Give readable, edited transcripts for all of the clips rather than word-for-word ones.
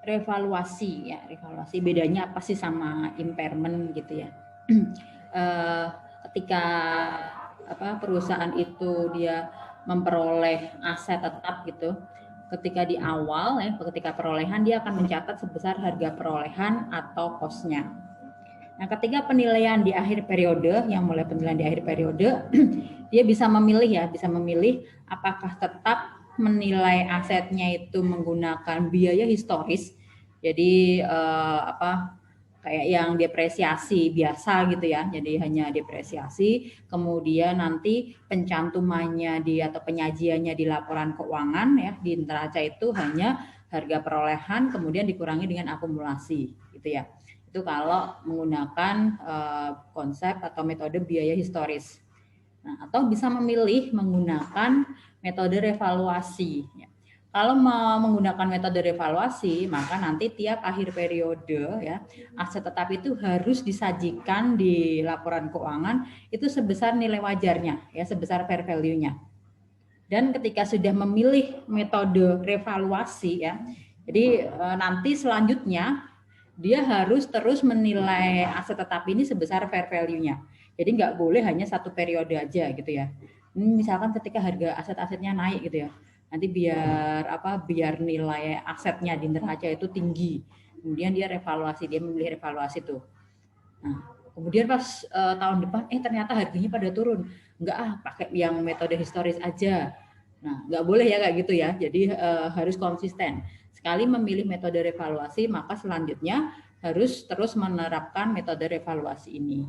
Revaluasi ya, revaluasi bedanya apa sih sama impairment gitu ya. Ketika perusahaan itu dia memperoleh aset tetap gitu, ketika di awal ya, ketika perolehan dia akan mencatat sebesar harga perolehan atau cost-nya. Nah, ketika penilaian di akhir periode, yang mulai penilaian di akhir periode, dia bisa memilih apakah tetap menilai asetnya itu menggunakan biaya historis, jadi kayak yang depresiasi biasa gitu ya, jadi hanya depresiasi, kemudian nanti pencantumannya atau penyajiannya di laporan keuangan ya di neraca itu hanya harga perolehan kemudian dikurangi dengan akumulasi gitu ya. Itu kalau menggunakan konsep atau metode biaya historis. Nah, atau bisa memilih menggunakan metode revaluasi. Kalau mau menggunakan metode revaluasi, maka nanti tiap akhir periode ya, aset tetap itu harus disajikan di laporan keuangan itu sebesar nilai wajarnya ya, sebesar fair value-nya. Dan ketika sudah memilih metode revaluasi ya, jadi nanti selanjutnya dia harus terus menilai aset tetap ini sebesar fair value-nya. Jadi nggak boleh hanya satu periode aja gitu ya. Misalkan ketika harga aset-asetnya naik gitu ya, nanti biar nilai asetnya di neraca itu tinggi. Kemudian dia memilih revaluasi tuh. Nah, kemudian pas tahun depan, ternyata harganya pada turun. Enggak pakai yang metode historis aja. Nah, nggak boleh ya kayak gitu ya. Jadi harus konsisten. Sekali memilih metode revaluasi, maka selanjutnya harus terus menerapkan metode revaluasi ini.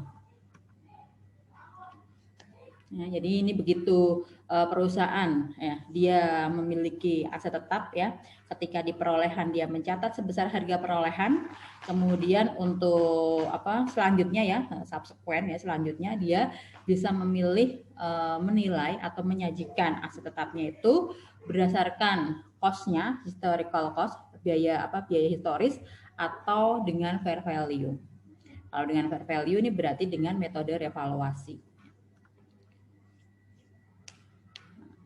Ya, jadi ini begitu perusahaan ya, dia memiliki aset tetap ya. Ketika di perolehan dia mencatat sebesar harga perolehan, kemudian untuk selanjutnya ya, subsequent ya, selanjutnya dia bisa memilih menilai atau menyajikan aset tetapnya itu berdasarkan cost-nya, historical cost, biaya historis atau dengan fair value. Kalau dengan fair value ini berarti dengan metode revaluasi.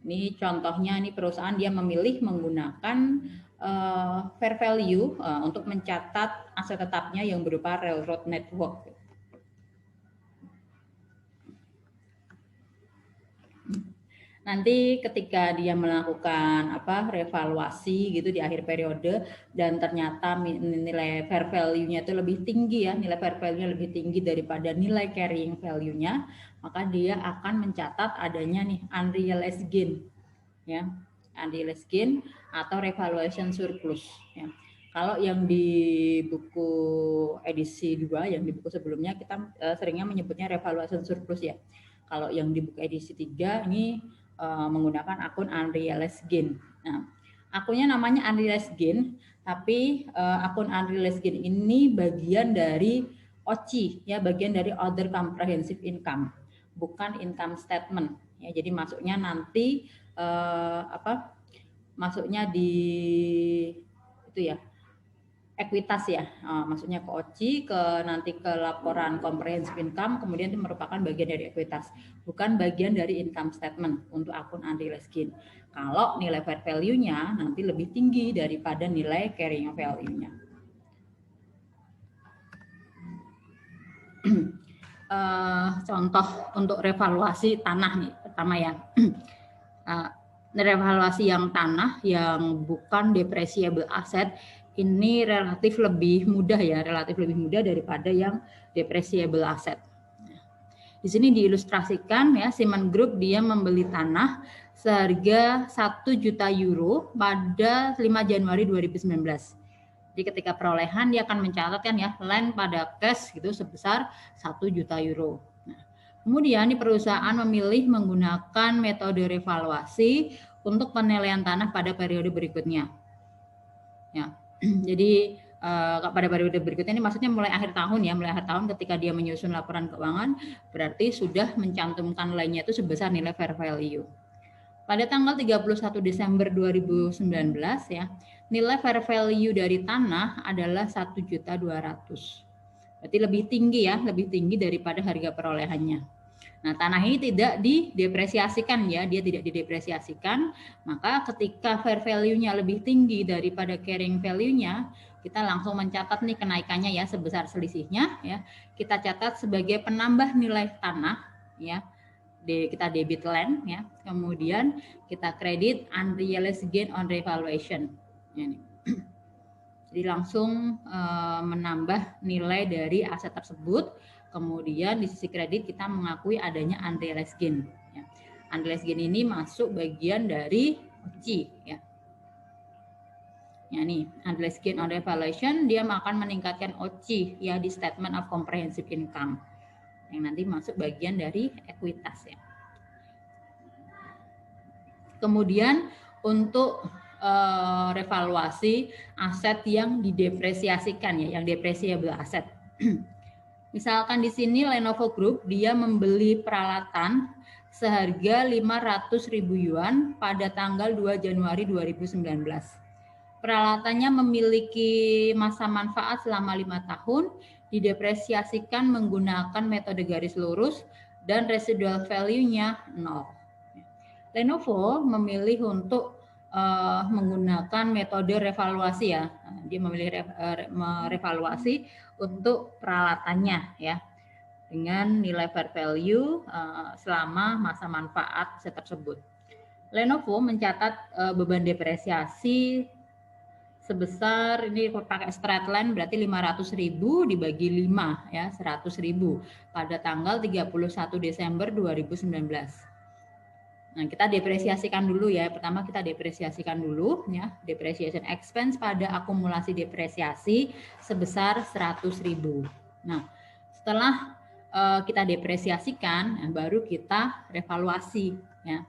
Ini contohnya, ini perusahaan dia memilih menggunakan fair value untuk mencatat aset tetapnya yang berupa railroad network. Nanti ketika dia melakukan revaluasi gitu di akhir periode dan ternyata nilai fair value-nya itu lebih tinggi ya, nilai fair value-nya lebih tinggi daripada nilai carrying value-nya, maka dia akan mencatat adanya nih unrealized gain ya, unrealized gain atau revaluation surplus ya. Kalau yang di buku edisi 2, yang di buku sebelumnya kita seringnya menyebutnya revaluation surplus ya. Kalau yang di buku edisi 3 ini menggunakan akun unrealized gain. Nah, akunnya namanya unrealized gain, tapi akun unrealized gain ini bagian dari OCI ya, bagian dari other comprehensive income, bukan income statement ya. Jadi masuknya nanti masuknya di itu ya, ekuitas ya, maksudnya ke OCI, nanti ke laporan comprehensive income, kemudian itu merupakan bagian dari ekuitas, bukan bagian dari income statement untuk akun unrealized gain. Kalau nilai fair value-nya nanti lebih tinggi daripada nilai carrying value-nya. Contoh untuk revaluasi tanah nih pertama ya. Revaluasi yang tanah yang bukan depreciable asset ini relatif lebih mudah daripada yang depreciable asset. Di sini diilustrasikan ya, Simon Group dia membeli tanah seharga 1 juta euro pada 5 Januari 2019. Jadi ketika perolehan dia akan mencatatkan ya, land pada cash gitu sebesar 1 juta euro. Nah, kemudian di perusahaan memilih menggunakan metode revaluasi untuk penilaian tanah pada periode berikutnya. Ya, jadi pada periode berikutnya ini maksudnya mulai akhir tahun ya, mulai akhir tahun ketika dia menyusun laporan keuangan berarti sudah mencantumkan lainnya itu sebesar nilai fair value. Pada tanggal 31 Desember 2019 ya, nilai fair value dari tanah adalah 1.200.000. Berarti lebih tinggi ya, lebih tinggi daripada harga perolehannya. Nah, tanah ini tidak didepresiasikan ya, dia tidak didepresiasikan, maka ketika fair value-nya lebih tinggi daripada carrying value-nya, kita langsung mencatat nih kenaikannya ya sebesar selisihnya ya. Kita catat sebagai penambah nilai tanah ya. Kita debit land ya. Kemudian kita kredit unrealized gain on revaluation. Ya, nih. Jadi langsung menambah nilai dari aset tersebut. Kemudian di sisi kredit kita mengakui adanya unrealized gain. Ya. Unrealized gain ini masuk bagian dari OCI. Ya. Ya nih, unrealized gain on revaluation dia akan meningkatkan OCI ya di statement of comprehensive income yang nanti masuk bagian dari ekuitas ya. Kemudian untuk revaluasi aset yang didepresiasikan ya, yang depreciable aset. Misalkan di sini Lenovo Group dia membeli peralatan seharga 500.000 yuan pada tanggal 2 Januari 2019. Peralatannya memiliki masa manfaat selama 5 tahun, didepresiasikan menggunakan metode garis lurus dan residual value-nya 0. Lenovo memilih untuk menggunakan metode revaluasi ya. Dia memilih merevaluasi untuk peralatannya ya dengan nilai fair value selama masa manfaat aset tersebut. Lenovo mencatat beban depresiasi sebesar ini pakai straight line berarti 500.000 dibagi 5 ya 100.000 pada tanggal 31 Desember 2019. Nah, kita depresiasikan dulu ya. Pertama kita depresiasikan dulu ya. Depreciation expense pada akumulasi depresiasi sebesar 100.000. Nah, setelah kita depresiasikan, baru kita revaluasi ya.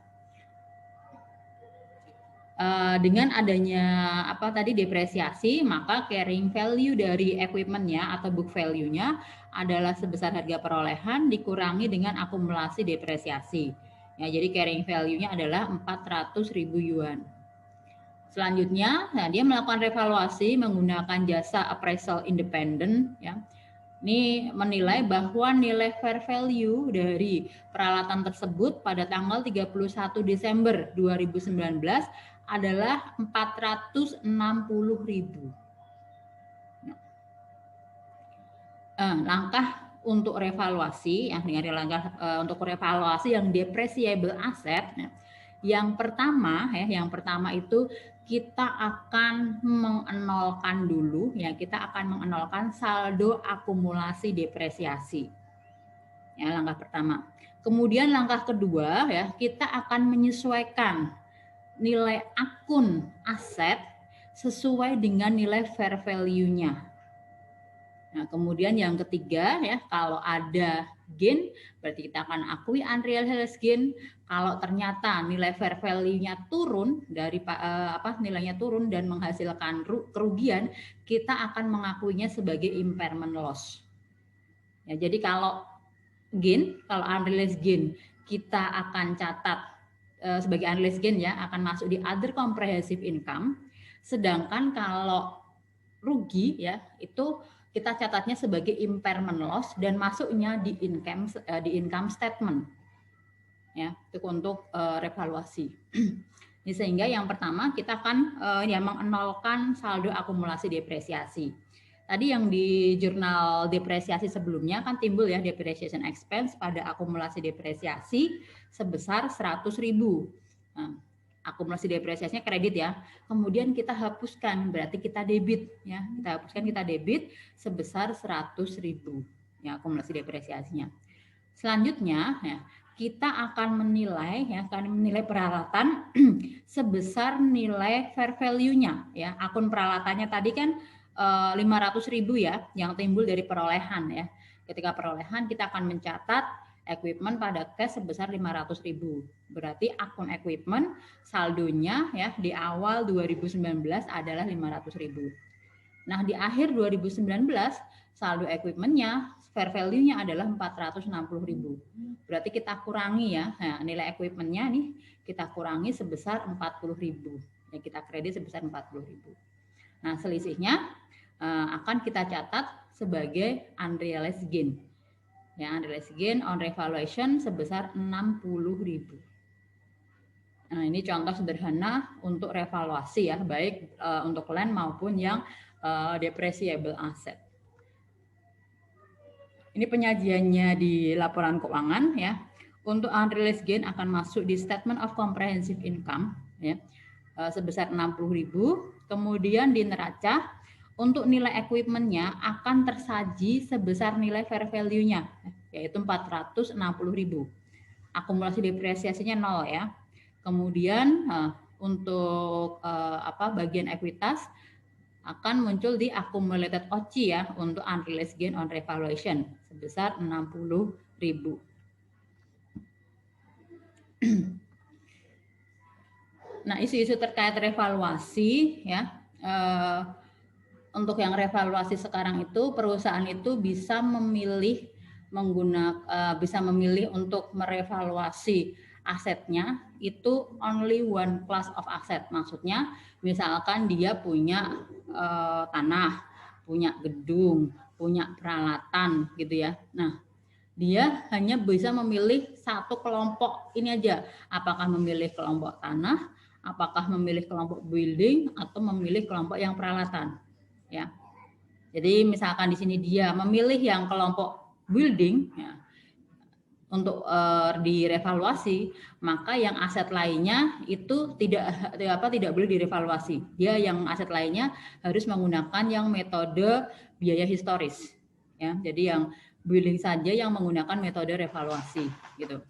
Dengan adanya depresiasi, maka carrying value dari equipment-nya atau book value-nya adalah sebesar harga perolehan dikurangi dengan akumulasi depresiasi. Ya, jadi carrying value-nya adalah 400.000 yuan. Selanjutnya, nah, dia melakukan revaluasi menggunakan jasa appraisal independent. Ya. Ini menilai bahwa nilai fair value dari peralatan tersebut pada tanggal 31 Desember 2019 adalah 460.000. Langkah untuk revaluasi yang dengan langkah untuk revaluasi yang depreciable asset yang pertama itu kita akan mengenolkan dulu ya, kita akan mengenolkan saldo akumulasi depresiasi ya, langkah pertama. Kemudian langkah kedua ya, kita akan menyesuaikan nilai akun aset sesuai dengan nilai fair value-nya. Nah, kemudian yang ketiga ya, kalau ada gain berarti kita akan akui unrealized gain. Kalau ternyata nilai fair value-nya turun dari nilainya turun dan menghasilkan kerugian, kita akan mengakuinya sebagai impairment loss. Ya, jadi kalau gain, kalau unrealized gain kita akan catat sebagai unrealized gain ya, akan masuk di other comprehensive income. Sedangkan kalau rugi ya, itu kita catatnya sebagai impairment loss dan masuknya di income statement ya, itu untuk revaluasi. Ini sehingga yang pertama kita akan mengenolkan saldo akumulasi depresiasi. Tadi yang di jurnal depresiasi sebelumnya kan timbul ya depreciation expense pada akumulasi depresiasi sebesar 100.000. Nah, akumulasi depresiasinya kredit ya. Kemudian kita hapuskan berarti kita debit ya. Kita hapuskan, kita debit sebesar 100.000 ya akumulasi depresiasinya. Selanjutnya ya, kita akan menilai peralatan sebesar nilai fair value-nya ya. Akun peralatannya tadi kan 500.000 ya yang timbul dari perolehan ya. Ketika perolehan kita akan mencatat equipment pada cash sebesar 500.000. Berarti akun equipment saldonya ya di awal 2019 adalah 500.000. Nah, di akhir 2019 saldo equipment-nya fair value-nya adalah 460.000. Berarti kita kurangi ya. Nah, nilai equipment-nya nih kita kurangi sebesar 40.000. Ya, kita kredit sebesar 40.000. Nah, selisihnya akan kita catat sebagai unrealized gain. Ya, unrealized gain on revaluation sebesar 60.000. Nah, ini contoh sederhana untuk revaluasi ya, baik untuk land maupun yang depreciable asset. Ini penyajiannya di laporan keuangan ya. Untuk unrealized gain akan masuk di statement of comprehensive income ya, sebesar 60.000. Kemudian di neraca untuk nilai equipmentnya akan tersaji sebesar nilai fair value-nya yaitu 460.000. Akumulasi depresiasinya 0 ya. Kemudian untuk bagian ekuitas akan muncul di accumulated OCI ya untuk unrealized gain on revaluation sebesar 60.000. Nah, isu-isu terkait revaluasi ya. Untuk yang revaluasi sekarang itu perusahaan itu bisa memilih bisa memilih untuk merevaluasi asetnya itu only one class of asset. Maksudnya misalkan dia punya tanah, punya gedung, punya peralatan gitu ya. Nah, dia hanya bisa memilih satu kelompok ini aja. Apakah memilih kelompok tanah, apakah memilih kelompok building, atau memilih kelompok yang peralatan. Ya, jadi misalkan di sini dia memilih yang kelompok building ya, untuk direvaluasi, maka yang aset lainnya itu tidak boleh direvaluasi. Dia yang aset lainnya harus menggunakan yang metode biaya historis. Ya, jadi yang building saja yang menggunakan metode revaluasi gitu.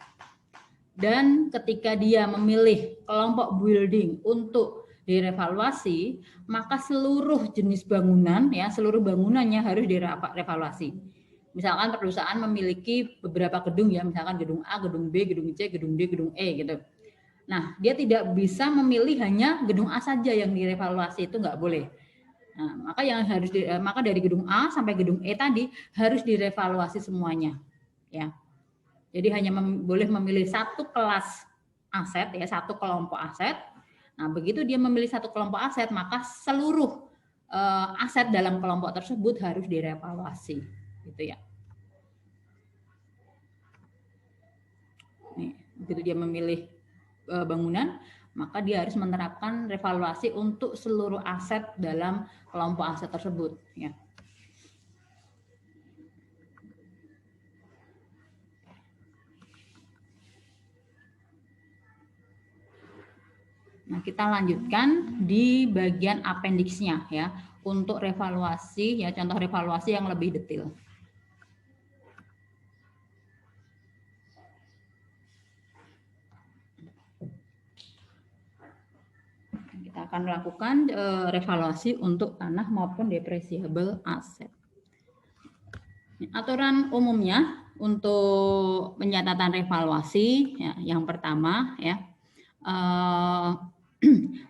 Dan ketika dia memilih kelompok building untuk direvaluasi, maka seluruh jenis bangunan ya, seluruh bangunannya harus direvaluasi. Misalkan perusahaan memiliki beberapa gedung ya, misalkan gedung A, gedung B, gedung C, gedung D, gedung E gitu. Nah, dia tidak bisa memilih hanya gedung A saja yang direvaluasi, itu nggak boleh. Nah, maka dari gedung A sampai gedung E tadi harus direvaluasi semuanya. Ya. Jadi hanya boleh memilih satu kelas aset ya, satu kelompok aset. Nah, begitu dia memilih satu kelompok aset, maka seluruh aset dalam kelompok tersebut harus direvaluasi, gitu ya. Nih, begitu dia memilih bangunan, maka dia harus menerapkan revaluasi untuk seluruh aset dalam kelompok aset tersebut, ya. Nah, kita lanjutkan di bagian appendix-nya ya, untuk revaluasi ya, contoh revaluasi yang lebih detail. Kita akan melakukan revaluasi untuk tanah maupun depreciable asset. Aturan umumnya untuk pencatatan revaluasi ya, yang pertama ya,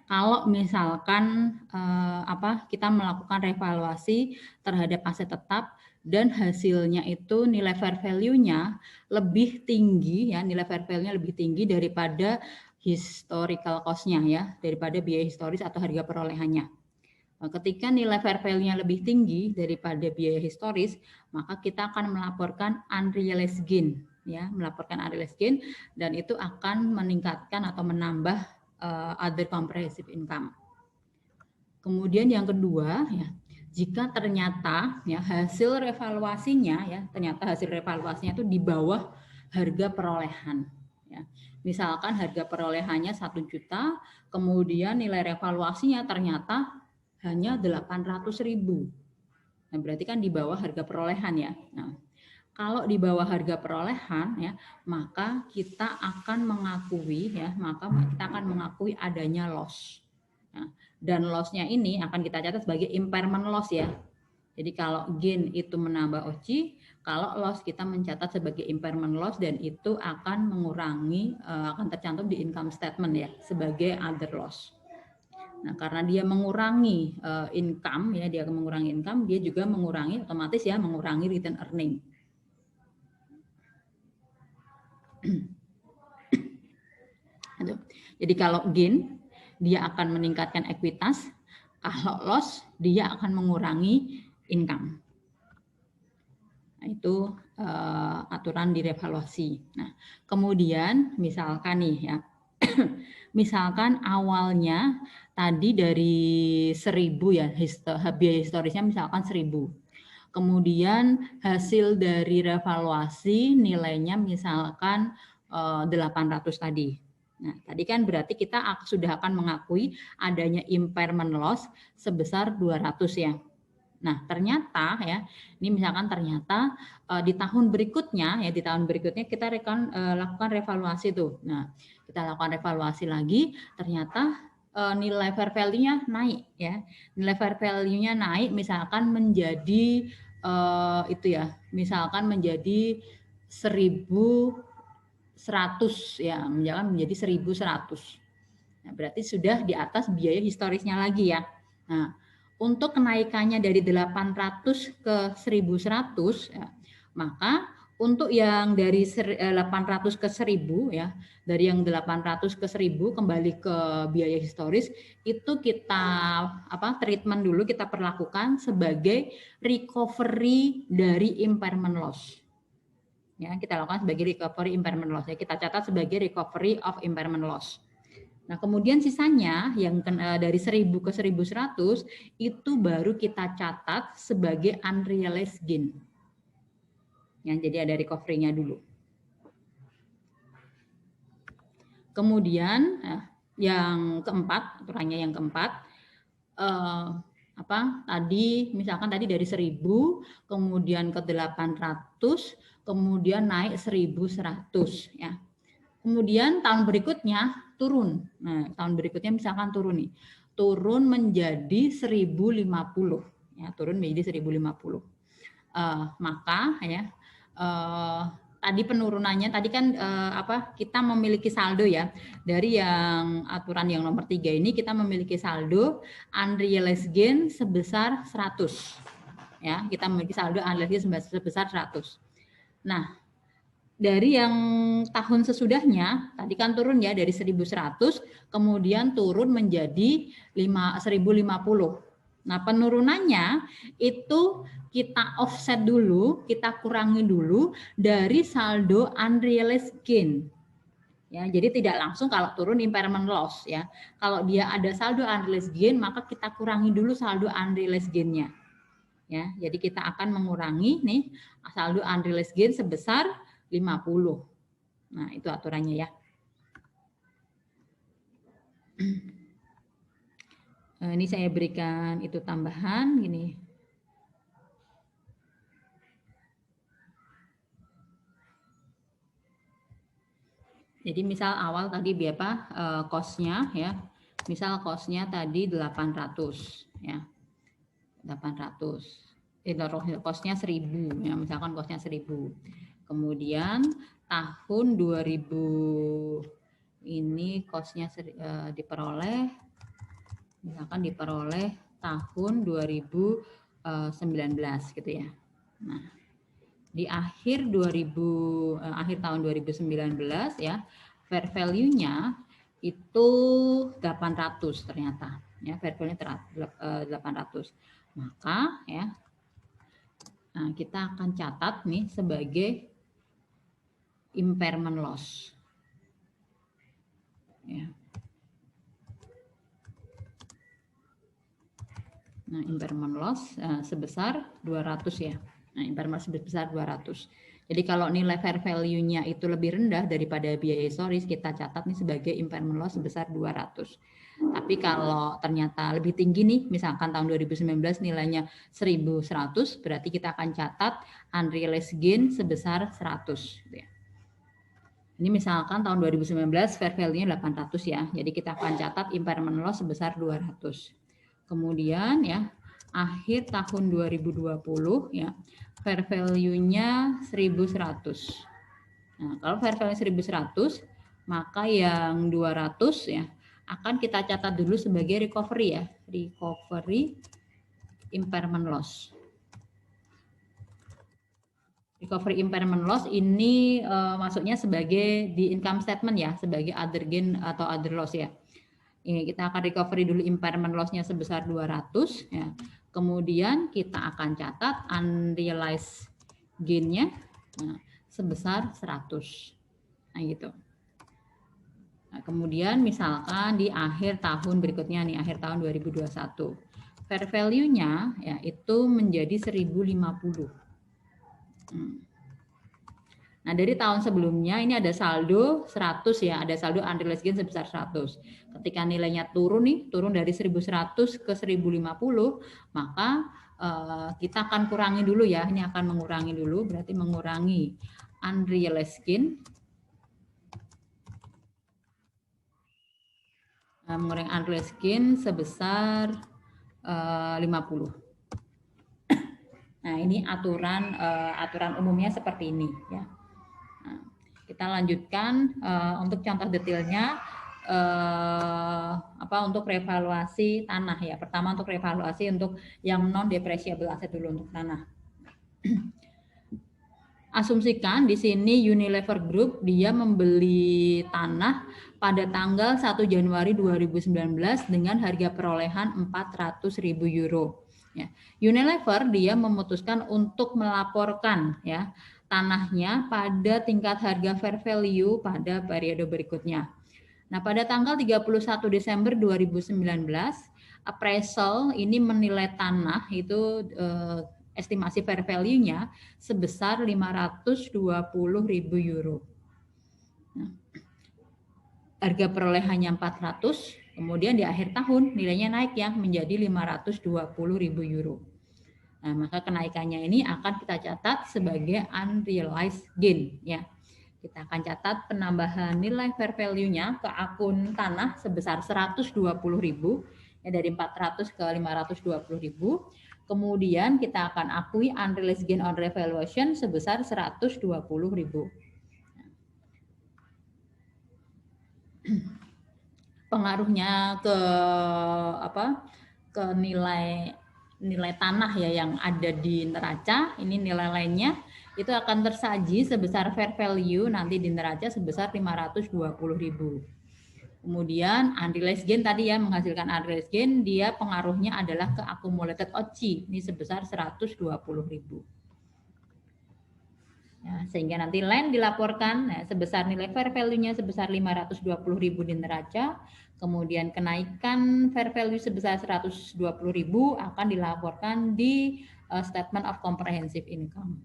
kalau misalkan kita melakukan revaluasi terhadap aset tetap dan hasilnya itu nilai fair value-nya lebih tinggi ya, nilai fair value-nya lebih tinggi daripada historical cost-nya ya, daripada biaya historis atau harga perolehannya. Ketika nilai fair value-nya lebih tinggi daripada biaya historis, maka kita akan melaporkan unrealized gain ya, melaporkan unrealized gain, dan itu akan meningkatkan atau menambah other comprehensive income. Kemudian yang kedua ya, jika ternyata ya hasil revaluasinya ya, ternyata hasil revaluasinya itu di bawah harga perolehan ya. Misalkan harga perolehannya 1 juta, kemudian nilai revaluasinya ternyata hanya 800.000. Nah, berarti kan di bawah harga perolehan ya. Nah, kalau di bawah harga perolehan ya, maka kita akan mengakui adanya loss. Nah, dan loss-nya ini akan kita catat sebagai impairment loss ya. Jadi kalau gain itu menambah OCI, kalau loss kita mencatat sebagai impairment loss, dan itu akan mengurangi, akan tercantum di income statement ya sebagai other loss. Nah, karena dia mengurangi income ya, dia mengurangi income, dia juga mengurangi otomatis ya, mengurangi return earning. Jadi kalau gain dia akan meningkatkan ekuitas, kalau loss dia akan mengurangi income. Nah, itu aturan direvaluasi. Nah, kemudian misalkan nih ya, misalkan awalnya tadi dari 1.000 ya, biaya historisnya misalkan 1.000. Kemudian hasil dari revaluasi nilainya misalkan 800 tadi. Nah, tadi kan berarti kita sudah akan mengakui adanya impairment loss sebesar 200 ya. Nah, ternyata ya, ini misalkan ternyata di tahun berikutnya ya, di tahun berikutnya kita lakukan revaluasi tuh. Nah, kita lakukan revaluasi lagi, ternyata nilai fair value-nya naik ya. Nilai fair value-nya naik misalkan menjadi itu ya, misalkan menjadi 1.100 ya, misalkan menjadi 1.100. Nah, berarti sudah di atas biaya historisnya lagi ya. Nah, untuk kenaikannya dari 800 ke 1.100 ya, maka untuk yang dari 800 ke 1.000 ya, dari yang 800 ke 1.000 kembali ke biaya historis itu kita treatment dulu, kita perlakukan sebagai recovery dari impairment loss. Ya, kita lakukan sebagai recovery impairment loss. Ya, kita catat sebagai recovery of impairment loss. Nah, kemudian sisanya yang dari 1.000 ke 1.100 itu baru kita catat sebagai unrealized gain. Ya, jadi ada recovery-nya dulu. Kemudian yang keempat, aturannya yang keempat, tadi misalkan tadi dari 1.000 kemudian ke 800 kemudian naik 1.100 ya. Kemudian tahun berikutnya turun. Nah, tahun berikutnya misalkan turun nih. Turun menjadi 1.050 ya, turun menjadi 1.050. Maka ya tadi penurunannya tadi kan kita memiliki saldo ya. Dari yang aturan yang nomor 3 ini kita memiliki saldo unrealized gain sebesar 100. Ya, kita memiliki saldo unrealized gain sebesar 100. Nah, dari yang tahun sesudahnya, tadi kan turun ya dari 1.100, kemudian turun menjadi 1.050. Nah, penurunannya itu kita offset dulu, kita kurangi dulu dari saldo unrealized gain. Ya, jadi tidak langsung kalau turun impairment loss ya. Kalau dia ada saldo unrealized gain, maka kita kurangi dulu saldo unrealized gain-nya. Ya, jadi kita akan mengurangi nih saldo unrealized gain sebesar 50. Nah, itu aturannya ya. Ini saya berikan itu tambahan gini. Jadi misal awal tadi berapa cost-nya ya. Misal cost-nya tadi 800 ya. 800. Cost-nya 1.000 ya, misalkan cost-nya 1.000. Kemudian tahun 2000 ini cost-nya diperoleh misalkan diperoleh tahun 2019 gitu ya. Nah, di akhir tahun 2019 ya, fair value-nya itu 800 ternyata. Ya, fair value-nya 800. Maka ya kita akan catat nih sebagai impairment loss. Ya. Nah, impairment loss sebesar 200 ya. Nah, impairment loss sebesar 200. Jadi kalau nilai fair value-nya itu lebih rendah daripada biaya historis, kita catat nih sebagai impairment loss sebesar 200. Tapi kalau ternyata lebih tinggi nih, misalkan tahun 2019 nilainya 1.100, berarti kita akan catat unrealized gain sebesar 100. Ya. Ini misalkan tahun 2019 fair value-nya 800 ya. Jadi kita akan catat impairment loss sebesar 200. Kemudian ya, akhir tahun 2020 ya, fair value-nya 1.100. Nah, kalau fair value 1.100, maka yang 200 ya akan kita catat dulu sebagai recovery ya, recovery impairment loss. Recovery impairment loss ini masuknya sebagai di income statement ya, sebagai other gain atau other loss ya. Ini kita akan recovery dulu impairment loss-nya sebesar 200 ya. Kemudian kita akan catat unrealized gain-nya Nah, sebesar 100. Nah, gitu. Nah, kemudian misalkan di akhir tahun berikutnya nih, akhir tahun 2021. Fair value-nya ya itu menjadi 1050. Nah, dari tahun sebelumnya ini ada saldo 100 ya, ada saldo unrealized gain sebesar 100. Ketika nilainya turun nih, turun dari 1100 ke 1050, maka kita akan kurangi dulu ya. Ini akan mengurangi dulu, berarti mengurangi unrealized gain. Mengurangi unrealized gain sebesar 50. Nah, ini aturan umumnya seperti ini ya. Nah, kita lanjutkan untuk contoh detailnya untuk revaluasi tanah ya. Pertama untuk revaluasi untuk yang non depreciable asset dulu untuk tanah. Asumsikan di sini Unilever Group dia membeli tanah pada tanggal 1 Januari 2019 dengan harga perolehan 400.000 euro. Ya. Unilever dia memutuskan untuk melaporkan ya tanahnya pada tingkat harga fair value pada periode berikutnya. Nah, pada tanggal 31 Desember 2019, appraisal ini menilai tanah itu estimasi fair value-nya sebesar 520.000 euro. Nah, harga perolehannya 400, kemudian di akhir tahun nilainya naik ya menjadi 520.000 euro. Nah, maka kenaikannya ini akan kita catat sebagai unrealized gain ya. Kita akan catat penambahan nilai fair value-nya ke akun tanah sebesar 120.000 ya, dari 400 ke 520.000. Kemudian kita akan akui unrealized gain on revaluation sebesar 120.000. Pengaruhnya ke nilai tanah ya yang ada di neraca, ini nilai lainnya itu akan tersaji sebesar fair value nanti di neraca sebesar 520.000. Kemudian unrealized gain tadi ya, menghasilkan unrealized gain, dia pengaruhnya adalah ke accumulated OCI, ini sebesar 120.000. Ya, sehingga nanti land dilaporkan sebesar nilai fair value-nya sebesar 520.000 di neraca, kemudian kenaikan fair value sebesar 120.000 akan dilaporkan di statement of comprehensive income.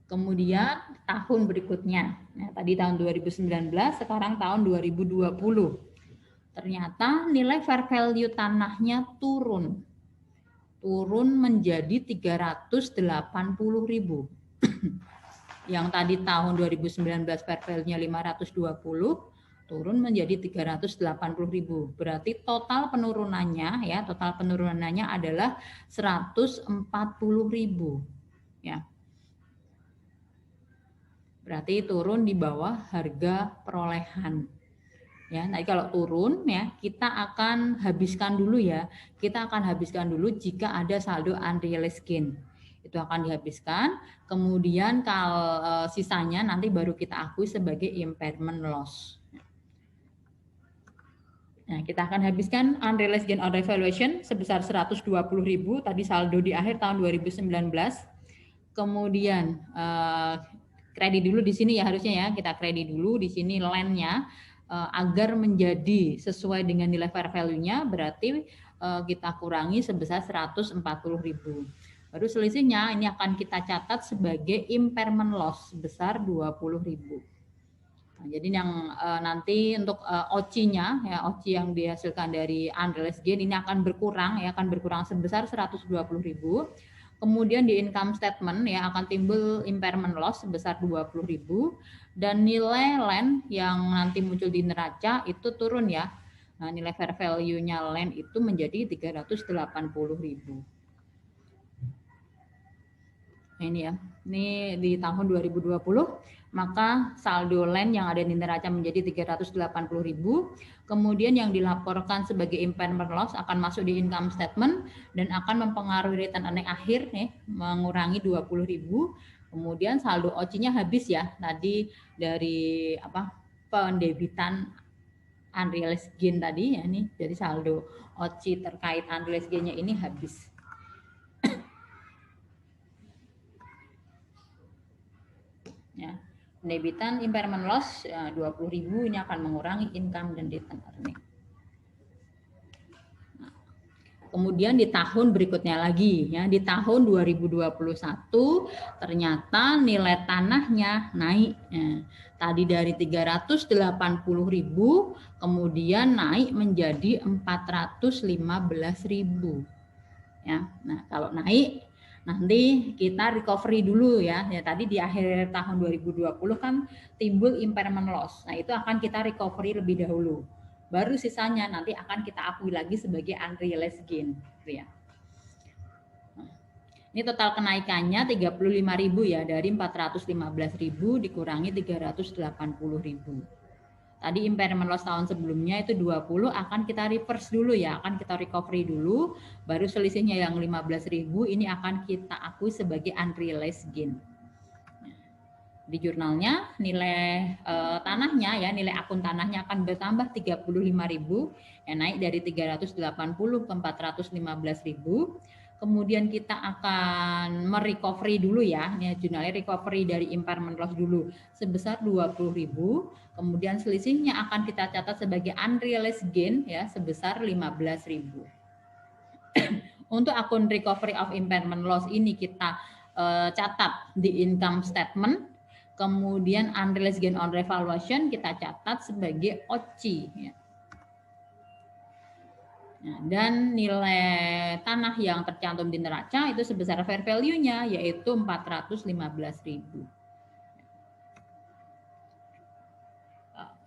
Kemudian tahun berikutnya, nah, tadi tahun 2019, sekarang tahun 2020. Ternyata nilai fair value tanahnya turun menjadi 380.000. Yang tadi tahun 2019 fair value-nya 520, turun menjadi 380.000. Berarti total penurunannya adalah 140.000 ya. Berarti turun di bawah harga perolehan. Ya, nah kalau turun ya, kita akan habiskan dulu jika ada saldo unrealized gain. Itu akan dihabiskan, kemudian kalau sisanya nanti baru kita akui sebagai impairment loss. Nah, kita akan habiskan unrealized gain on revaluation sebesar 120.000 tadi saldo di akhir tahun 2019. Kemudian kredit dulu di sini ya, harusnya ya kita kredit dulu di sini land-nya agar menjadi sesuai dengan nilai fair value-nya, berarti kita kurangi sebesar 140.000. Baru selisihnya ini akan kita catat sebagai impairment loss sebesar 20.000. Nah, jadi yang nanti untuk OCI-nya ya, OCI yang dihasilkan dari unrealized gain ini akan berkurang sebesar 120.000. Kemudian di income statement ya akan timbul impairment loss sebesar 20.000 dan nilai land yang nanti muncul di neraca itu turun ya. Nah, nilai fair value-nya land itu menjadi 380.000. Nah, ini ya. Ini di tahun 2020 maka saldo land yang ada di neraca menjadi 380.000. Kemudian yang dilaporkan sebagai impairment loss akan masuk di income statement dan akan mempengaruhi return earning akhir mengurangi 20.000. Kemudian saldo OCI-nya habis ya. Tadi dari pendebitan unrealized gain tadi ya, ini jadi saldo OCI terkait unrealized gain-nya ini habis. Ya. Penerbitan impairment loss 20.000 ini akan mengurangi income dan return earning. Kemudian di tahun berikutnya lagi, ya di tahun 2021 ternyata nilai tanahnya naik. Ya. Tadi dari 380.000 kemudian naik menjadi 415.000. Ya, nah kalau naik nanti kita recovery dulu ya. Ya tadi di akhir tahun 2020 kan timbul impairment loss. Nah itu akan kita recovery lebih dahulu. Baru sisanya nanti akan kita akui lagi sebagai unrealized gain, gitu ya. Ini total kenaikannya 35.000 ya, dari 415.000 dikurangi 380.000. Tadi impairment loss tahun sebelumnya itu 20, akan kita reverse dulu ya, akan kita recovery dulu, baru selisihnya yang 15.000 ini akan kita akui sebagai unrealized gain. Di jurnalnya nilai tanahnya ya, nilai akun tanahnya akan bertambah 35.000 ya, naik dari 380 ke 415.000. Kemudian kita akan merecovery dulu ya, ini jurnalnya recovery dari impairment loss dulu sebesar 20.000. Kemudian selisihnya akan kita catat sebagai unrealized gain ya sebesar 15.000. Untuk akun recovery of impairment loss ini kita catat di income statement. Kemudian unrealized gain on revaluation kita catat sebagai OCI. Ya. Nah, dan nilai tanah yang tercantum di neraca itu sebesar fair value-nya yaitu 415.000.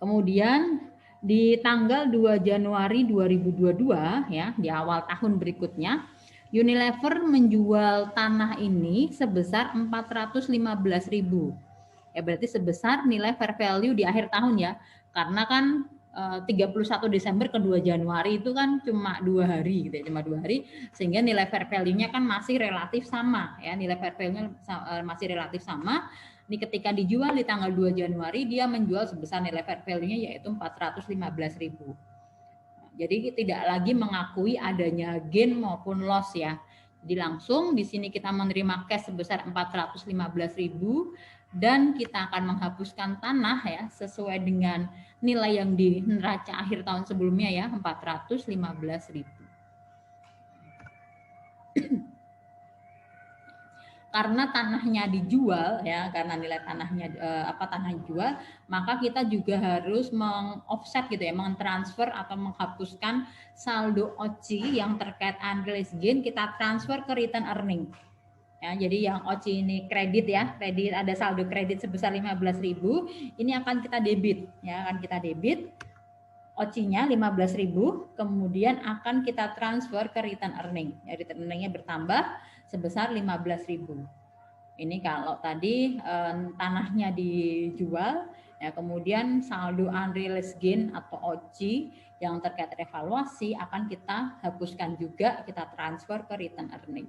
Kemudian di tanggal 2 Januari 2022 ya, di awal tahun berikutnya Unilever menjual tanah ini sebesar 415.000. Ya berarti sebesar nilai fair value di akhir tahun ya. Karena kan 31 Desember ke 2 Januari itu kan cuma 2 hari gitu ya, cuma 2 hari, sehingga nilai fair value-nya kan masih relatif sama ya, nilai fair value-nya masih relatif sama. Ini ketika dijual di tanggal 2 Januari dia menjual sebesar nilai fair value-nya yaitu 415.000. Jadi tidak lagi mengakui adanya gain maupun loss ya. Jadi langsung di sini kita menerima cash sebesar 415.000 dan kita akan menghapuskan tanah ya sesuai dengan nilai yang di neraca akhir tahun sebelumnya ya 415.000. Karena tanahnya dijual ya, karena nilai tanahnya tanah dijual, maka kita juga harus mengoffset gitu ya, mentransfer atau menghapuskan saldo OCI yang terkait unrealized gain, kita transfer ke return earning. Ya, jadi yang OCI ini kredit ya, kredit ada saldo kredit sebesar 15.000, ini akan kita debit ya, akan kita debit OCI-nya 15.000, kemudian akan kita transfer ke return earning. Ya, return earning-nya bertambah sebesar 15.000. Ini kalau tadi tanahnya dijual, ya kemudian saldo unrealized gain atau OCI yang terkait revaluasi akan kita hapuskan juga, kita transfer ke return earning.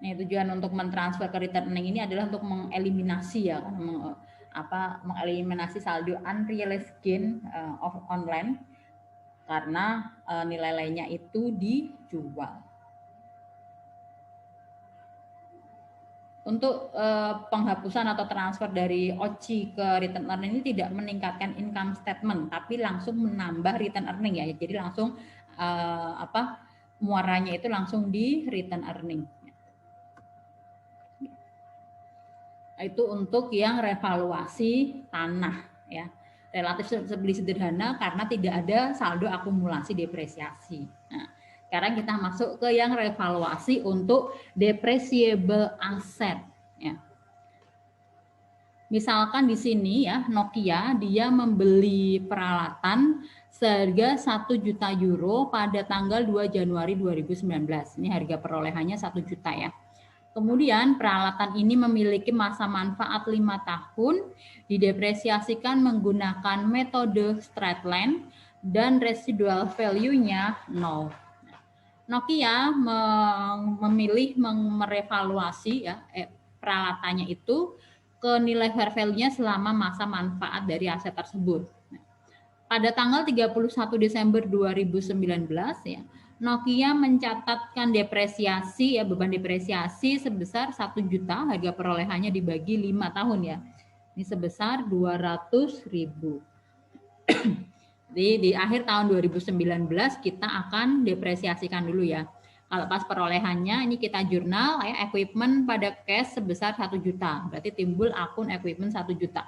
Nah, tujuan untuk mentransfer ke return earning ini adalah untuk mengeliminasi ya, mengeliminasi saldo unrealized gain of online karena nilai lainnya itu dijual. Untuk penghapusan atau transfer dari OCI ke return earning ini tidak meningkatkan income statement, tapi langsung menambah return earning ya. Jadi langsung muaranya itu langsung di return earning. Itu untuk yang revaluasi tanah ya, relatif lebih sederhana karena tidak ada saldo akumulasi depresiasi. Nah, sekarang kita masuk ke yang revaluasi untuk depreciable asset ya. Misalkan di sini ya Nokia dia membeli peralatan seharga 1 juta euro pada tanggal 2 Januari 2019. Ini harga perolehannya 1 juta ya. Kemudian peralatan ini memiliki masa manfaat 5 tahun, didepresiasikan menggunakan metode straight line dan residual value-nya 0. Nokia memilih merevaluasi ya, peralatannya itu ke nilai fair value-nya selama masa manfaat dari aset tersebut. Pada tanggal 31 Desember 2019 ya, Nokia mencatatkan depresiasi ya, beban depresiasi sebesar 1 juta, harga perolehannya dibagi 5 tahun ya. Ini sebesar 200.000. Di akhir tahun 2019 kita akan depresiasikan dulu ya. Kalau pas perolehannya ini kita jurnal ya, equipment pada cash sebesar 1 juta. Berarti timbul akun equipment 1 juta.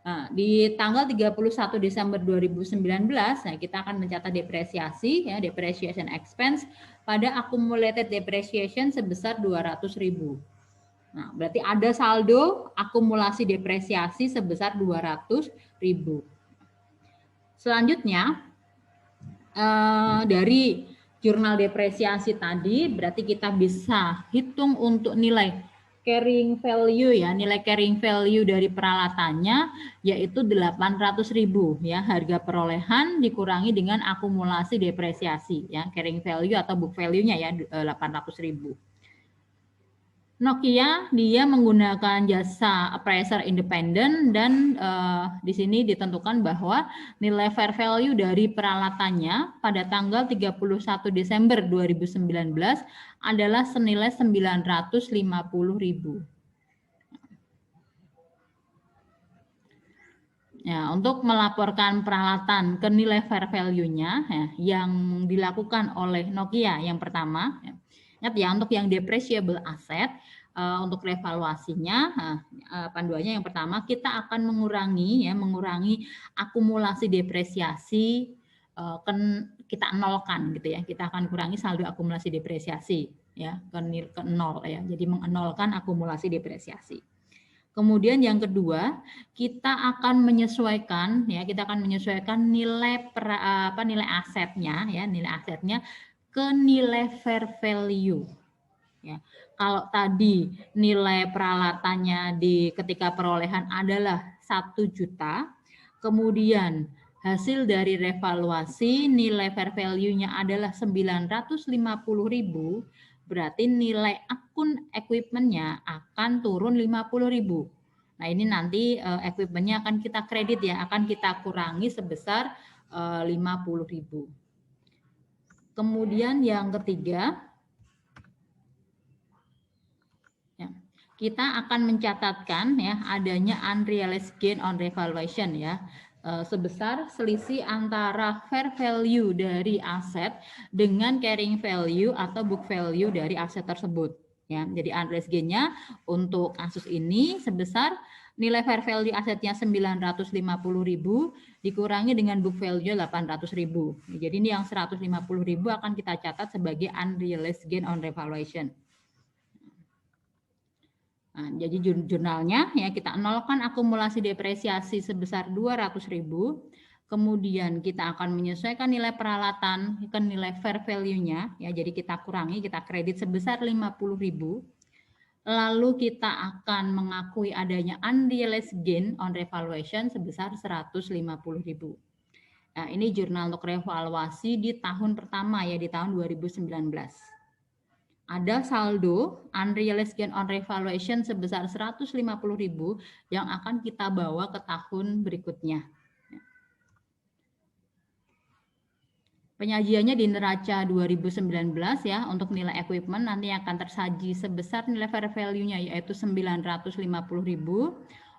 Nah, di tanggal 31 Desember 2019 nah kita akan mencatat depresiasi ya, depreciation expense pada accumulated depreciation sebesar 200.000. Nah, berarti ada saldo akumulasi depresiasi sebesar 200.000. Selanjutnya dari jurnal depresiasi tadi berarti kita bisa hitung untuk nilai carrying value ya, nilai carrying value dari peralatannya yaitu 800.000 ya, harga perolehan dikurangi dengan akumulasi depresiasi ya, carrying value atau book value-nya ya 800.000. Nokia dia menggunakan jasa appraiser independen dan di sini ditentukan bahwa nilai fair value dari peralatannya pada tanggal 31 Desember 2019 adalah senilai 950.000. Ya, untuk melaporkan peralatan ke nilai fair value-nya ya, yang dilakukan oleh Nokia yang pertama ya. Ingat ya, untuk yang depreciable asset untuk revaluasinya panduannya yang pertama kita akan mengurangi akumulasi depresiasi kita nolkan gitu ya, kita akan kurangi saldo akumulasi depresiasi ya ke nol ya, jadi mengenolkan akumulasi depresiasi. Kemudian yang kedua, kita akan menyesuaikan nilai nilai asetnya ya, nilai asetnya ke nilai fair value. Ya. Kalau tadi nilai peralatannya ketika perolehan adalah 1 juta, kemudian hasil dari revaluasi nilai fair value-nya adalah 950.000, berarti nilai akun equipment-nya akan turun 50.000. Nah, ini nanti equipment-nya akan kita kredit ya, akan kita kurangi sebesar 50.000. Kemudian yang ketiga, kita akan mencatatkan ya adanya unrealized gain on revaluation ya sebesar selisih antara fair value dari aset dengan carrying value atau book value dari aset tersebut ya. Jadi unrealized gain-nya untuk kasus ini sebesar nilai fair value asetnya 950.000 dikurangi dengan book value 800.000. Jadi ini yang 150.000 akan kita catat sebagai unrealized gain on revaluation. Nah, jadi jurnalnya ya kita nolkan akumulasi depresiasi sebesar 200.000. Kemudian kita akan menyesuaikan nilai peralatan ke nilai fair value-nya ya. Jadi kita kurangi, kita kredit sebesar 50.000. Lalu kita akan mengakui adanya unrealized gain on revaluation sebesar 150.000. Nah, ini jurnal untuk revaluasi di tahun pertama ya, di tahun 2019. Ada saldo unrealized gain on revaluation sebesar 150.000 yang akan kita bawa ke tahun berikutnya. Penyajiannya di neraca 2019 ya, untuk nilai equipment nanti akan tersaji sebesar nilai fair value-nya yaitu 950.000.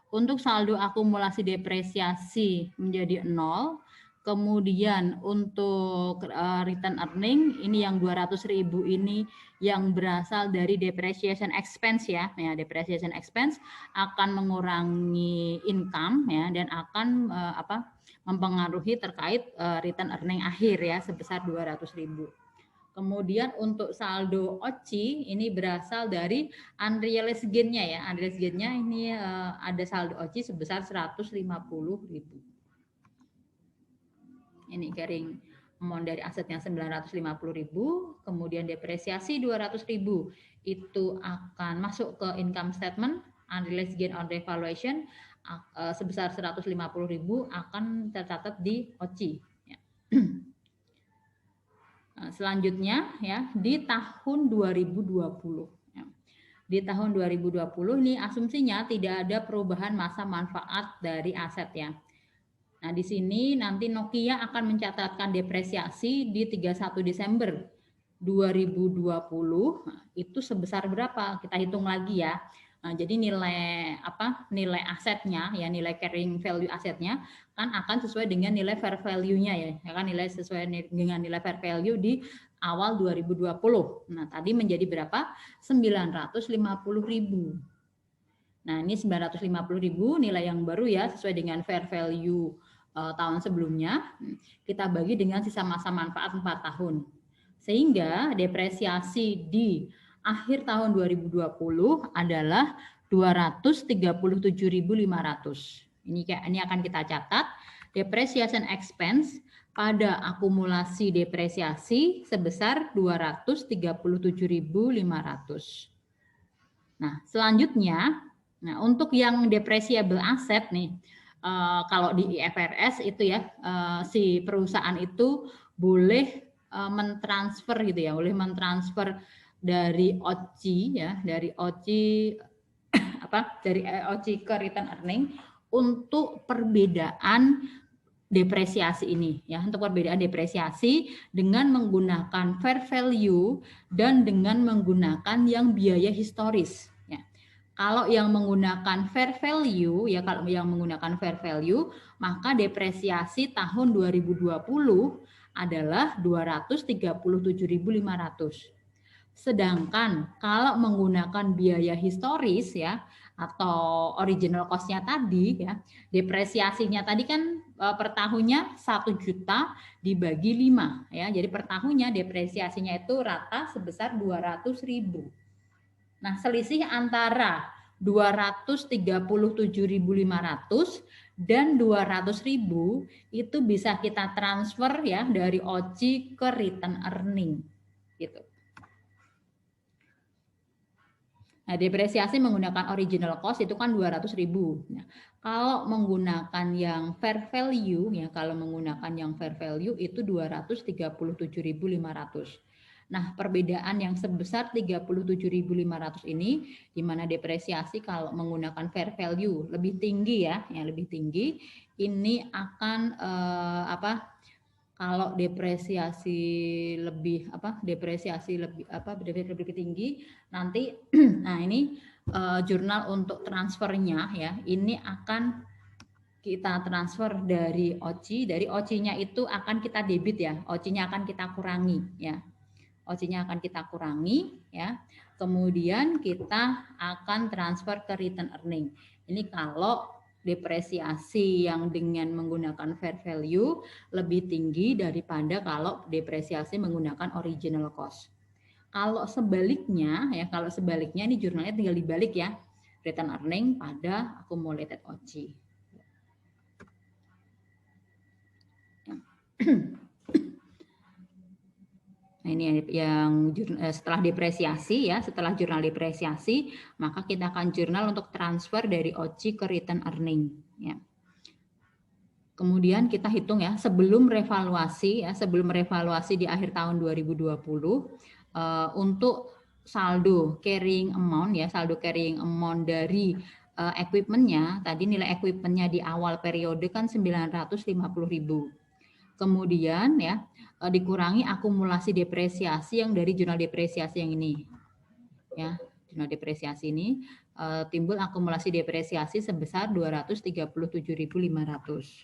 Untuk saldo akumulasi depresiasi menjadi 0. Kemudian untuk return earning ini yang 200.000 ini yang berasal dari depreciation expense ya. Ya, depreciation expense akan mengurangi income ya dan akan mempengaruhi terkait return earning akhir ya sebesar 200.000. Kemudian untuk saldo OCI ini berasal dari unrealized gain-nya ya. Unrealized gain-nya ini ada saldo OCI sebesar 150.000. Ini carrying amount dari asetnya 950.000, kemudian depresiasi 200.000 itu akan masuk ke income statement, unrealized gain on revaluation sebesar 150.000 akan tercatat di OCI. Ya. Nah, selanjutnya ya di tahun 2020. Ya. Di tahun 2020 ini asumsinya tidak ada perubahan masa manfaat dari aset ya. Nah, di sini nanti Nokia akan mencatatkan depresiasi di 31 Desember 2020 itu sebesar berapa? Kita hitung lagi ya. Nah, jadi nilai asetnya ya, nilai carrying value asetnya kan akan sesuai dengan nilai fair value-nya ya. Kan nilai sesuai dengan nilai fair value di awal 2020. Nah, tadi menjadi berapa? 950.000. Nah, ini 950.000 nilai yang baru ya, sesuai dengan fair value tahun sebelumnya. Kita bagi dengan sisa masa manfaat 4 tahun. Sehingga depresiasi di akhir tahun 2020 adalah 237.500. Ini akan kita catat, depreciation expense pada akumulasi depresiasi sebesar 237.500. Nah, selanjutnya, untuk yang depreciable asset nih, kalau di IFRS itu ya, si perusahaan itu boleh mentransfer gitu ya, boleh mentransfer dari OCI ya, dari OCI dari OCI ke return earning untuk perbedaan depresiasi ini ya, untuk perbedaan depresiasi dengan menggunakan fair value dan dengan menggunakan yang biaya historis ya. Kalau yang menggunakan fair value ya, kalau yang menggunakan fair value, maka depresiasi tahun 2020 adalah 237.500. Sedangkan kalau menggunakan biaya historis ya, atau original cost-nya tadi ya, depresiasinya tadi kan per tahunnya 1 juta dibagi 5 ya. Jadi per tahunnya depresiasinya itu rata sebesar 200.000. Nah, selisih antara 237.500 dan 200.000 itu bisa kita transfer ya dari OCI ke return earning gitu. Nah, depresiasi menggunakan original cost itu kan 200.000. Nah, kalau menggunakan yang fair value ya, kalau menggunakan yang fair value itu 237.500. Nah, perbedaan yang sebesar 37.500 ini di mana depresiasi kalau menggunakan fair value lebih tinggi ya, yang lebih tinggi ini akan kalau depresiasi lebih lebih tinggi nanti nah ini jurnal untuk transfernya ya, ini akan kita transfer dari OCI-nya itu akan kita debit ya, OCI-nya akan kita kurangi ya. OCI-nya akan kita kurangi ya. Kemudian kita akan transfer ke return earning. Ini kalau depresiasi yang dengan menggunakan fair value lebih tinggi daripada kalau depresiasi menggunakan original cost. Kalau sebaliknya ini jurnalnya tinggal dibalik ya. Return earning pada accumulated OCI. Nah, ini yang setelah depresiasi ya, setelah jurnal depresiasi, maka kita akan jurnal untuk transfer dari OCI ke return earning ya. Kemudian kita hitung ya, sebelum revaluasi di akhir tahun 2020 untuk saldo carrying amount ya, saldo carrying amount dari equipment-nya, tadi nilai equipment-nya di awal periode kan 950.000. Kemudian ya dikurangi akumulasi depresiasi yang dari jurnal depresiasi yang ini. Ya, jurnal depresiasi ini timbul akumulasi depresiasi sebesar 237.500.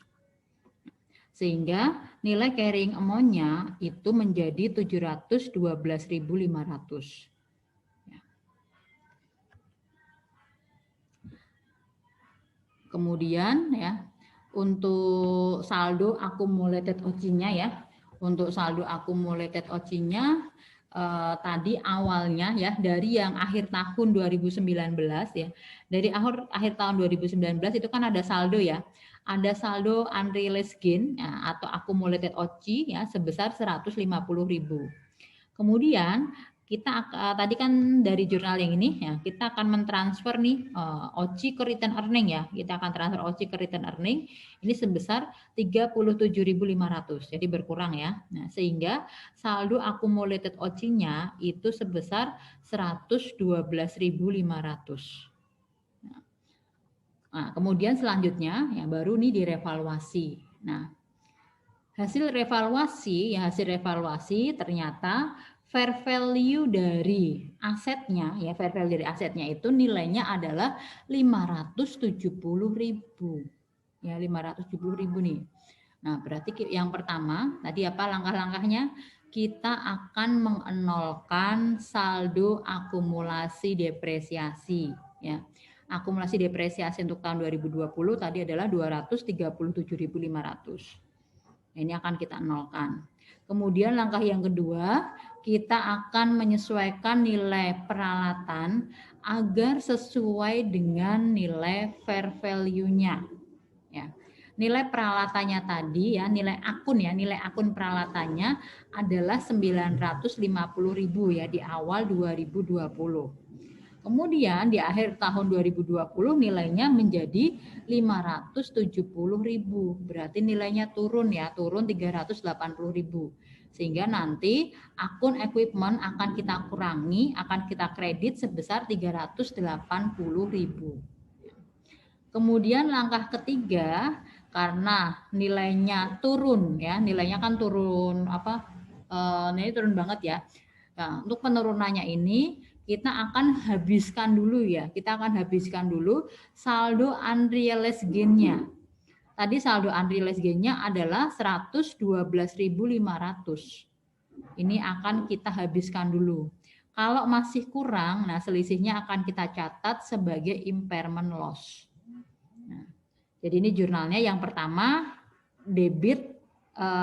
Sehingga nilai carrying amount-nya itu menjadi 712.500. Ya. Kemudian ya, untuk saldo accumulated OCI-nya ya, untuk saldo accumulated OCI-nya tadi awalnya ya dari yang akhir tahun 2019 ya, dari akhir tahun 2019 itu kan ada saldo ya, ada saldo unrealized gain ya, atau accumulated OCI ya sebesar 150.000. Kemudian kita tadi kan dari jurnal yang ini ya, kita akan mentransfer nih OCI ke return earning ya. Kita akan transfer OCI ke return earning ini sebesar 37.500. Jadi berkurang ya. Nah, sehingga saldo accumulated OCI-nya itu sebesar 112.500. Nah, kemudian selanjutnya ya baru nih direvaluasi. Nah, hasil revaluasi ternyata fair value dari asetnya, ya fair value dari asetnya itu nilainya adalah 570.000. Ya, 570.000 nih. Nah, berarti yang pertama tadi apa langkah-langkahnya? Kita akan mengenolkan saldo akumulasi depresiasi, ya. Akumulasi depresiasi untuk tahun 2020 tadi adalah 237.500. Ini akan kita nolkan. Kemudian langkah yang kedua, kita akan menyesuaikan nilai peralatan agar sesuai dengan nilai fair value-nya. Ya. Nilai peralatannya tadi ya, nilai akun peralatannya adalah 950.000 ya di awal 2020. Kemudian di akhir tahun 2020 nilainya menjadi 570.000. Berarti nilainya turun ya, turun 380.000. Sehingga nanti akun equipment akan kita kurangi, akan kita kredit sebesar 380.000. Kemudian langkah ketiga, karena nilainya turun ya, nilainya kan turun ini turun banget ya. Nah, untuk penurunannya ini kita akan habiskan dulu ya. Kita akan habiskan dulu saldo unrealized gain-nya. Tadi saldo unrealized gain-nya adalah 112.500. Ini akan kita habiskan dulu. Kalau masih kurang, nah selisihnya akan kita catat sebagai impairment loss. Nah, jadi ini jurnalnya yang pertama debit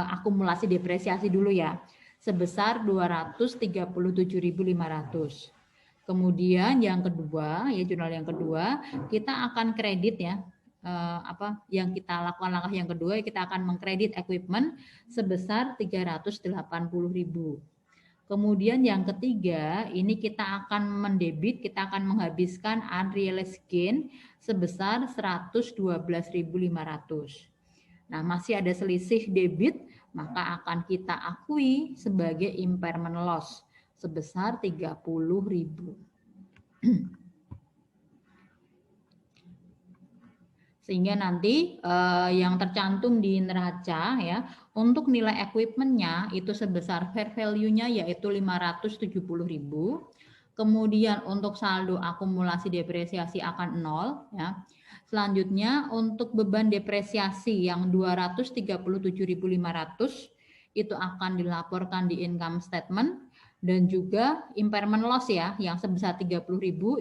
akumulasi depresiasi dulu ya sebesar 237.500. Kemudian yang kedua ya jurnal yang kedua kita akan kredit ya yang kita lakukan langkah yang kedua kita akan mengkredit equipment sebesar 380.000. Kemudian yang ketiga, ini kita akan mendebit, kita akan menghabiskan unrealized gain sebesar 112.500. Nah, masih ada selisih debit, maka akan kita akui sebagai impairment loss sebesar 30.000. Sehingga nanti yang tercantum di neraca ya untuk nilai equipment-nya itu sebesar fair value-nya yaitu 570.000. Kemudian untuk saldo akumulasi depresiasi akan 0 ya. Selanjutnya untuk beban depresiasi yang 237.500 itu akan dilaporkan di income statement dan juga impairment loss ya yang sebesar 30.000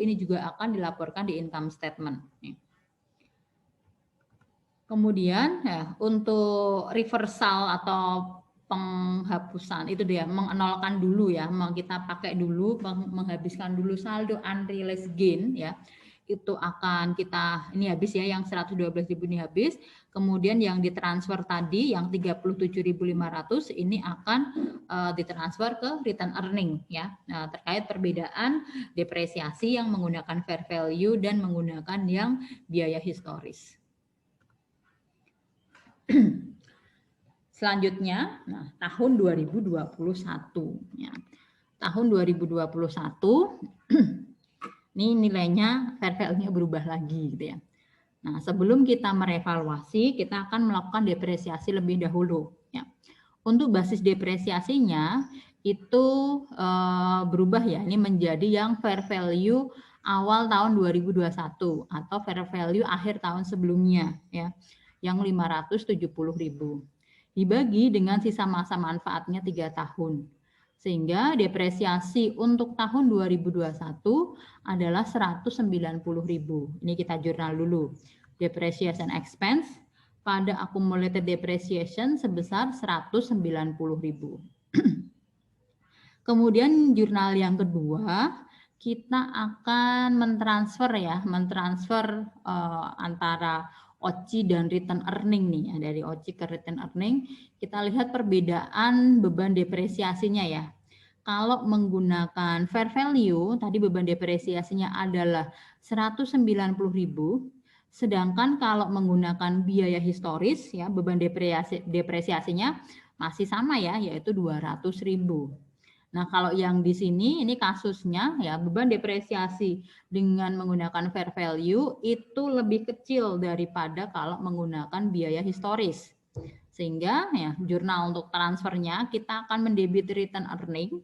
ini juga akan dilaporkan di income statement. Kemudian ya, untuk reversal atau penghapusan itu dia mengenolkan dulu ya, kita pakai dulu menghabiskan dulu saldo unrealized gain ya. Itu akan kita ini habis ya yang 112.000 ini habis. Kemudian yang ditransfer tadi yang 37.500 ini akan ditransfer ke return earning ya. Nah, terkait perbedaan depresiasi yang menggunakan fair value dan menggunakan yang biaya historis. Selanjutnya, nah, tahun 2021 ya. Tahun 2021 ini nilainya fair value-nya berubah lagi gitu ya. Nah, sebelum kita merevaluasi, kita akan melakukan depresiasi lebih dahulu ya. Untuk basis depresiasinya itu berubah ya, ini menjadi yang fair value awal tahun 2021 atau fair value akhir tahun sebelumnya ya. Yang 570.000 dibagi dengan sisa masa manfaatnya 3 tahun sehingga depresiasi untuk tahun 2021 adalah 190.000. Ini kita jurnal dulu depreciation expense pada accumulated depreciation sebesar 190.000. Kemudian jurnal yang kedua kita akan mentransfer antara OCI dan return earning nih ya. Dari OCI ke return earning kita lihat perbedaan beban depresiasinya ya. Kalau menggunakan fair value tadi beban depresiasinya adalah 190.000, sedangkan kalau menggunakan biaya historis ya beban depresiasinya masih sama ya yaitu 200.000. Nah, kalau yang di sini ini kasusnya ya beban depresiasi dengan menggunakan fair value itu lebih kecil daripada kalau menggunakan biaya historis. Sehingga ya jurnal untuk transfernya kita akan mendebit return earning,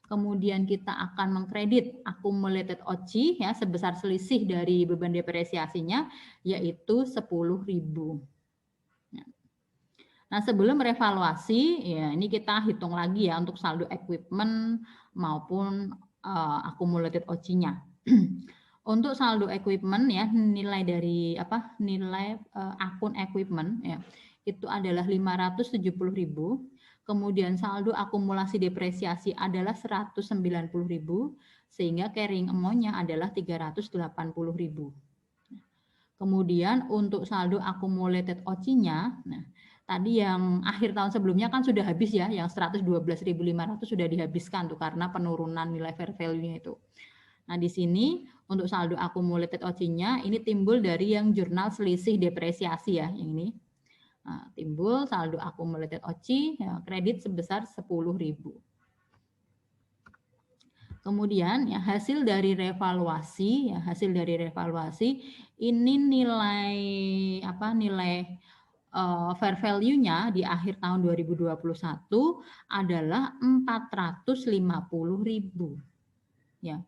kemudian kita akan mengkredit accumulated OC ya sebesar selisih dari beban depresiasinya yaitu 10.000. Nah, sebelum revaluasi ya ini kita hitung lagi ya untuk saldo equipment maupun accumulated OC-nya. Untuk saldo equipment ya nilai dari nilai akun equipment ya itu adalah 570.000. Kemudian saldo akumulasi depresiasi adalah 190.000 sehingga carrying amount-nya adalah 380.000. Kemudian untuk saldo accumulated OC-nya, nah tadi yang akhir tahun sebelumnya kan sudah habis ya, yang 112.500 sudah dihabiskan tuh karena penurunan nilai fair value-nya itu. Nah, di sini untuk saldo accumulated OC-nya ini timbul dari yang jurnal selisih depresiasi ya, yang ini. Nah, timbul saldo accumulated OC ya, kredit sebesar 10.000. Kemudian ya hasil dari revaluasi ya, hasil dari revaluasi ini nilai fair value-nya di akhir tahun 2021 adalah 450.000. Ya.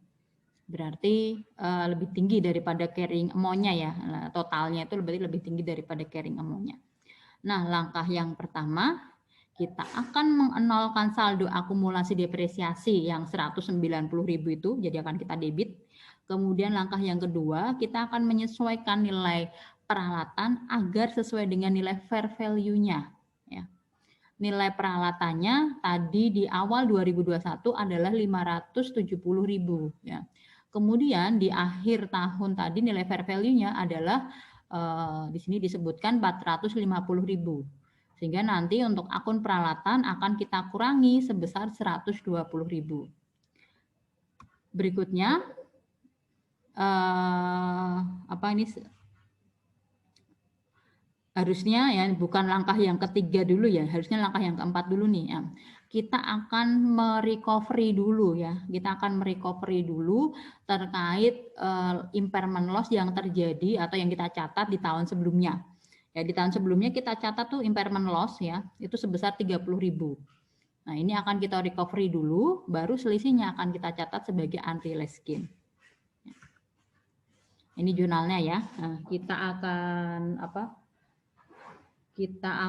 Berarti lebih tinggi daripada carrying amount-nya ya. Nah, totalnya itu lebih tinggi daripada carrying amount-nya. Nah, langkah yang pertama kita akan mengenolkan saldo akumulasi depresiasi yang 190.000 itu, jadi akan kita debit. Kemudian langkah yang kedua, kita akan menyesuaikan nilai peralatan agar sesuai dengan nilai fair value-nya. Ya. Nilai peralatannya tadi di awal 2021 adalah 570.000. Ya. Kemudian di akhir tahun tadi nilai fair value-nya adalah di sini disebutkan 450.000. Sehingga nanti untuk akun peralatan akan kita kurangi sebesar 120.000. Berikutnya ini harusnya ya bukan langkah yang ketiga dulu ya, harusnya langkah yang keempat dulu nih ya. Kita akan merecovery dulu ya. Kita akan merecovery dulu terkait impairment loss yang terjadi atau yang kita catat di tahun sebelumnya. Ya, di tahun sebelumnya kita catat tuh impairment loss ya, itu sebesar 30.000. Nah, ini akan kita recovery dulu, baru selisihnya akan kita catat sebagai unrealized gain. Ini jurnalnya ya. Nah, kita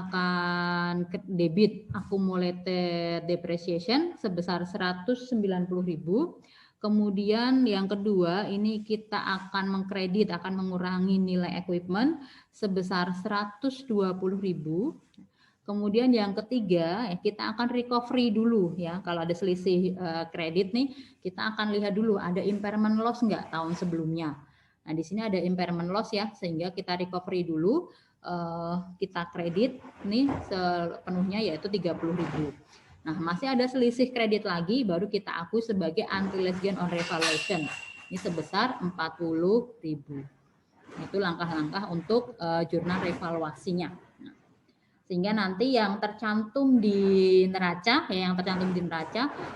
akan debit accumulated depreciation sebesar 190.000. Kemudian yang kedua ini kita akan mengkredit, akan mengurangi nilai equipment sebesar 120.000. Kemudian yang ketiga kita akan recovery dulu ya. Kalau ada selisih kredit nih, kita akan lihat dulu ada impairment loss enggak tahun sebelumnya. Nah, di sini ada impairment loss ya, sehingga kita recovery dulu, kita kredit nih sepenuhnya yaitu 30.000. Nah, masih ada selisih kredit lagi, baru kita akui sebagai unrealized gain on revaluation. Ini sebesar 40.000. Itu langkah-langkah untuk jurnal revaluasinya. Nah, sehingga nanti yang tercantum di neraca,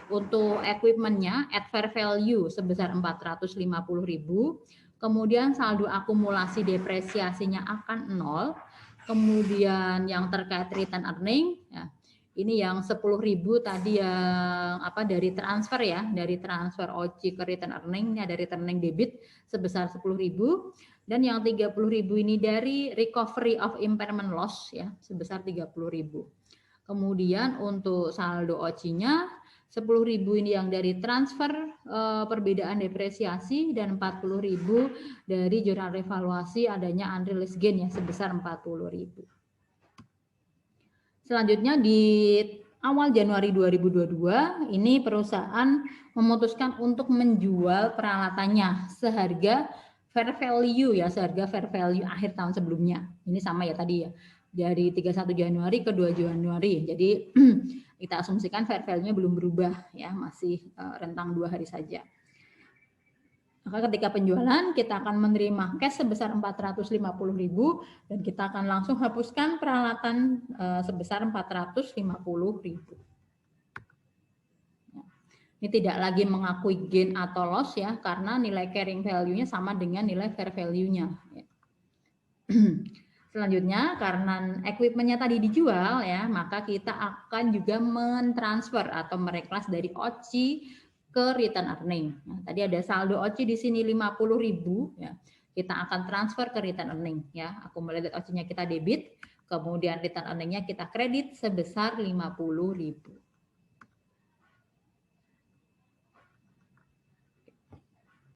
untuk equipment-nya at fair value sebesar 450.000. Kemudian saldo akumulasi depresiasinya akan 0. Kemudian yang terkait return earning, ya, ini yang 10.000 tadi yang dari transfer ya, dari transfer OC ke return earning, ada return earning debit sebesar 10.000, dan yang 30.000 ini dari recovery of impairment loss ya, sebesar 30.000. Kemudian untuk saldo OC-nya 10.000 ini yang dari transfer perbedaan depresiasi, dan 40.000 dari jurnal revaluasi adanya unrealized gain ya sebesar 40.000. Selanjutnya di awal Januari 2022 ini perusahaan memutuskan untuk menjual peralatannya seharga fair value ya, seharga fair value akhir tahun sebelumnya. Ini sama ya tadi ya, dari 31 Januari ke 2 Januari. Jadi kita asumsikan fair value-nya belum berubah ya, masih rentang 2 hari saja. Maka ketika penjualan kita akan menerima cash sebesar 450.000 dan kita akan langsung hapuskan peralatan sebesar 450.000. Ini tidak lagi mengakui gain atau loss ya, karena nilai carrying value-nya sama dengan nilai fair value-nya. Selanjutnya, karena equipmentnya tadi dijual ya, maka kita akan juga mentransfer atau mereklas dari OCI ke return earning. Nah, tadi ada saldo OCI di sini 50.000 ya. Kita akan transfer ke return earning ya. Accumulated OCI-nya kita debit, kemudian return earning-nya kita kredit sebesar 50.000.